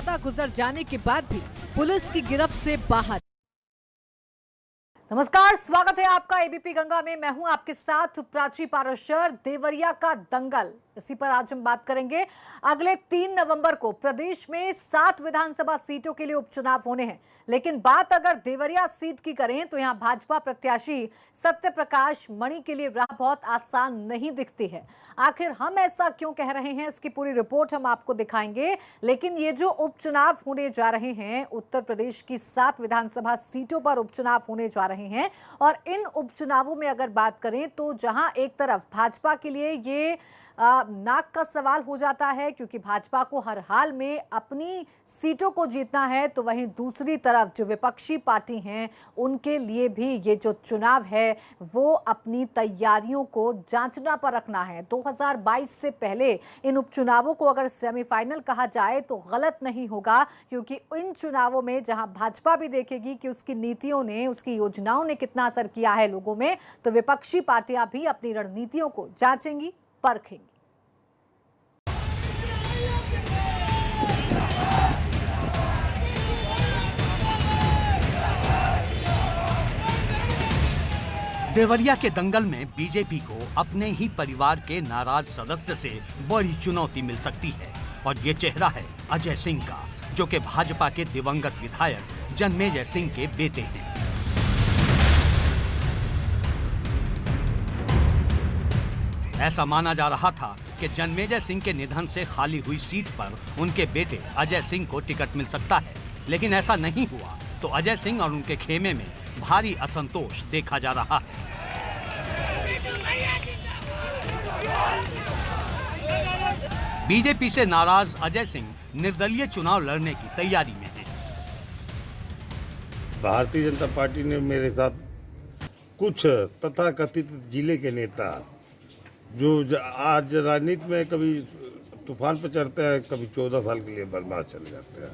ज्यादा गुजर जाने के बाद भी पुलिस की गिरफ्त से बाहर। नमस्कार, स्वागत है आपका एबीपी गंगा में। मैं हूं आपके साथ प्राची पाराशर। देवरिया का दंगल, इसी पर आज हम बात करेंगे। अगले 3 नवंबर को प्रदेश में 7 विधानसभा सीटों के लिए उपचुनाव होने हैं, लेकिन बात अगर देवरिया सीट की करें तो यहां भाजपा प्रत्याशी सत्य प्रकाश मणि के लिए राह बहुत आसान नहीं दिखती है। आखिर हम ऐसा क्यों कह रहे हैं, इसकी पूरी रिपोर्ट हम आपको दिखाएंगे। लेकिन ये जो उपचुनाव होने जा रहे हैं, उत्तर प्रदेश की 7 विधानसभा सीटों पर उपचुनाव होने जा रहे हैं, और इन उपचुनावों में अगर बात करें तो जहां एक तरफ भाजपा के लिए ये नाक का सवाल हो जाता है, क्योंकि भाजपा को हर हाल में अपनी सीटों को जीतना है, तो वहीं दूसरी तरफ जो विपक्षी पार्टी हैं उनके लिए भी ये जो चुनाव है वो अपनी तैयारियों को जांचना पर रखना है। 2022 से पहले इन उपचुनावों को अगर सेमीफाइनल कहा जाए तो गलत नहीं होगा, क्योंकि इन चुनावों में जहां भाजपा भी देखेगी कि उसकी नीतियों ने, उसकी योजनाओं ने कितना असर किया है लोगों में, तो विपक्षी पार्टियां भी अपनी रणनीतियों को जांचेंगी, परखेंगी। देवरिया के दंगल में बीजेपी को अपने ही परिवार के नाराज सदस्य से बड़ी चुनौती मिल सकती है, और ये चेहरा है अजय सिंह का, जो कि भाजपा के दिवंगत विधायक जन्मेजय सिंह के बेटे हैं। ऐसा माना जा रहा था कि जन्मेजय सिंह के निधन से खाली हुई सीट पर उनके बेटे अजय सिंह को टिकट मिल सकता है, लेकिन ऐसा नहीं हुआ, तो अजय सिंह और उनके खेमे में भारी असंतोष देखा जा रहा है। बीजेपी से नाराज अजय सिंह निर्दलीय चुनाव लड़ने की तैयारी में हैं। भारतीय जनता पार्टी ने मेरे साथ कुछ तथाकथित जिले के नेता जो आज राजनीति में कभी तूफान पर चढ़ते हैं, कभी 14 साल के लिए बर्बाद चले जाते हैं,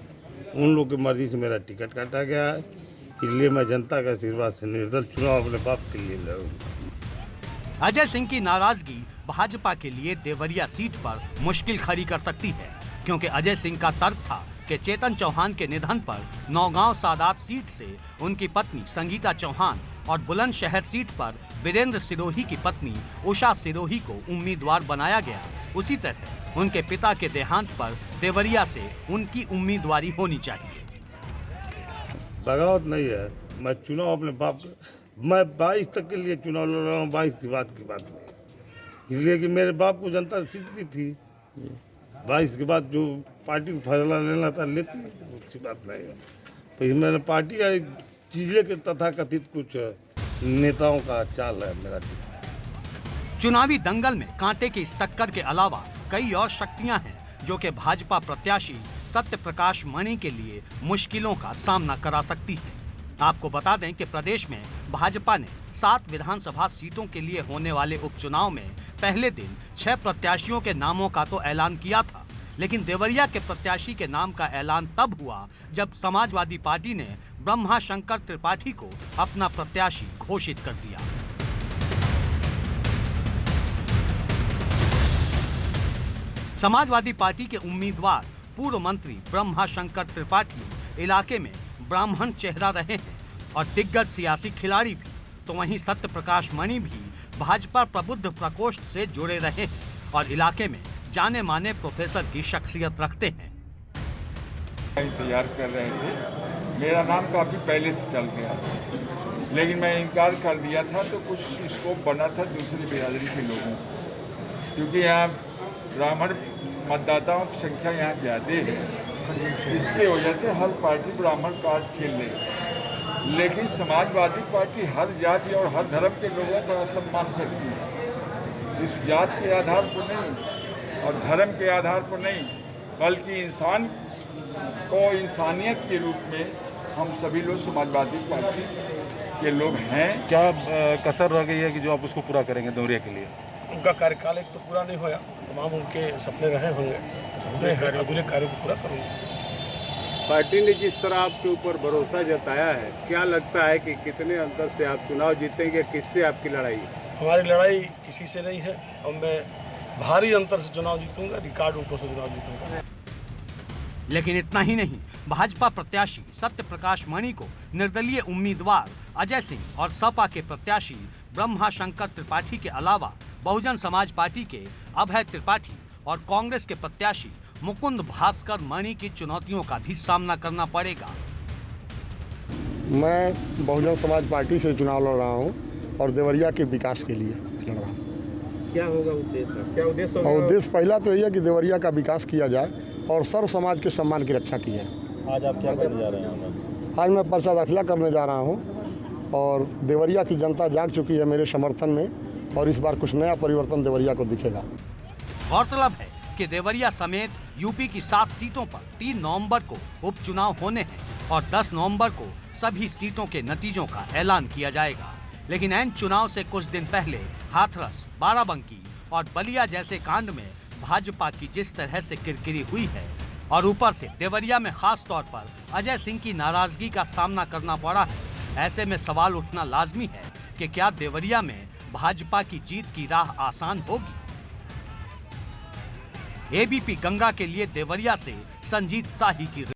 उन लोगों की मर्जी से मेरा टिकट काटा गया है। इसलिए मैं जनता के आशीर्वाद से निर्दल चुनाव अपने बाप के लिए लड़ूंगा। अजय सिंह की नाराजगी भाजपा के लिए देवरिया सीट पर मुश्किल खड़ी कर सकती है, क्योंकि अजय सिंह का तर्क था कि चेतन चौहान के निधन पर नौगांव सादात सीट से उनकी पत्नी संगीता चौहान और बुलंदशहर सीट पर वीरेंद्र सिरोही की पत्नी उषा सिरोही को उम्मीदवार बनाया गया। उसी तरह उनके पिता के देहांत पर देवरिया से उनकी उम्मीदवारी होनी चाहिए। बगावत नहीं है, मैं चुनाव अपने बाप, मैं 22 तक के लिए चुनाव लड़ रहा हूँ, 22 की बात नहीं, इसलिए कि मेरे बाप को जनता सीखती थी। 22 के बाद जो पार्टी को फैसला लेना था लेती, उसकी बात नहीं है। तो मैंने पार्टी या चीजें के तथाकथित कुछ नेताओं का चाल है मेरा। चुनावी दंगल में कांटे की इस टक्कर के अलावा कई और शक्तियां हैं, जो कि भाजपा प्रत्याशी सत्य प्रकाश मणि के लिए मुश्किलों का सामना करा सकती है। आपको बता दें कि प्रदेश में भाजपा ने 7 विधानसभा सीटों के लिए होने वाले उपचुनाव में पहले दिन 6 प्रत्याशियों के नामों का तो ऐलान किया था, लेकिन देवरिया के प्रत्याशी के नाम का ऐलान तब हुआ जब समाजवादी पार्टी ने ब्रह्मा शंकर त्रिपाठी को अपना प्रत्याशी घोषित कर दिया। समाजवादी पार्टी के उम्मीदवार पूर्व मंत्री ब्रह्मा शंकर त्रिपाठी इलाके में ब्राह्मण चेहरा रहे हैं और दिग्गज सियासी खिलाड़ी भी, तो वहीं सत्य प्रकाश मणि भी भाजपा प्रबुद्ध प्रकोष्ठ से जुड़े रहे हैं और इलाके में जाने माने प्रोफेसर की शख्सियत रखते हैं। तैयार कर रहे थे, मेरा नाम काफ़ी पहले से चल गया, लेकिन मैं इनकार कर दिया था, तो कुछ स्कोप बना था दूसरी बिरादरी के लोगों, क्योंकि यहाँ ब्राह्मण मतदाताओं की संख्या यहाँ ज़्यादा है, इसकी वजह से हर पार्टी ब्राह्मण कार्ड खेल रही है। लेकिन समाजवादी पार्टी हर जाति और हर धर्म के लोगों का सम्मान करती है, इस जात के आधार पर नहीं और धर्म के आधार पर नहीं, बल्कि इंसान को इंसानियत के रूप में हम सभी लोग समाजवादी पार्टी के लोग हैं। क्या कसर रह गई है कि जो आप उसको पूरा करेंगे देवरिया के लिए? उनका कार्यकाल एक तो पूरा नहीं होया, तमाम उनके सपने रहे होंगे, सपने अधूरे कार्य को पूरा करूँगा। पार्टी ने जिस तरह आपके ऊपर भरोसा जताया है, क्या लगता है कि कितने अंतर से आप चुनाव जीतेंगे, किससे आपकी लड़ाई है? हमारी लड़ाई किसी से नहीं है और मैं भारी अंतर से चुनाव जीतूंगा, रिकॉर्ड वोटों से चुनाव जीतूंगा। लेकिन इतना ही नहीं, भाजपा प्रत्याशी सत्य प्रकाश मणि को निर्दलीय उम्मीदवार अजय सिंह और सपा के प्रत्याशी ब्रह्मा शंकर त्रिपाठी के अलावा बहुजन समाज पार्टी के अभय त्रिपाठी और कांग्रेस के प्रत्याशी मुकुंद भास्कर मणि की चुनौतियों का भी सामना करना पड़ेगा। मैं बहुजन समाज पार्टी से चुनाव लड़ रहा हूं और देवरिया के विकास के लिए लड़ रहा हूं। क्या होगा उद्देश्य? क्या उद्देश्य? उद्देश्य पहला तो यही है कि देवरिया का विकास किया जाए और सर्व समाज के सम्मान की रक्षा की जाए। आज आप क्या करने जा रहे हैं? आज मैं पर्चा दाखिला करने जा रहा हूं और देवरिया की जनता जाग चुकी है मेरे समर्थन में और इस बार कुछ नया परिवर्तन देवरिया को दिखेगा। गौरतलब है कि देवरिया समेत यूपी की 7 सीटों पर 3 नवंबर को उपचुनाव होने हैं और 10 नवंबर को सभी सीटों के नतीजों का ऐलान किया जाएगा। लेकिन ऐन चुनाव से कुछ दिन पहले हाथरस, बाराबंकी और बलिया जैसे कांड में भाजपा की जिस तरह से किरकिरी हुई है और ऊपर से देवरिया में खास तौर पर अजय सिंह की नाराजगी का सामना करना पड़ा है, ऐसे में सवाल उठना लाजमी है कि क्या देवरिया में भाजपा की जीत की राह आसान होगी। एबीपी गंगा के लिए देवरिया से संजीत शाही की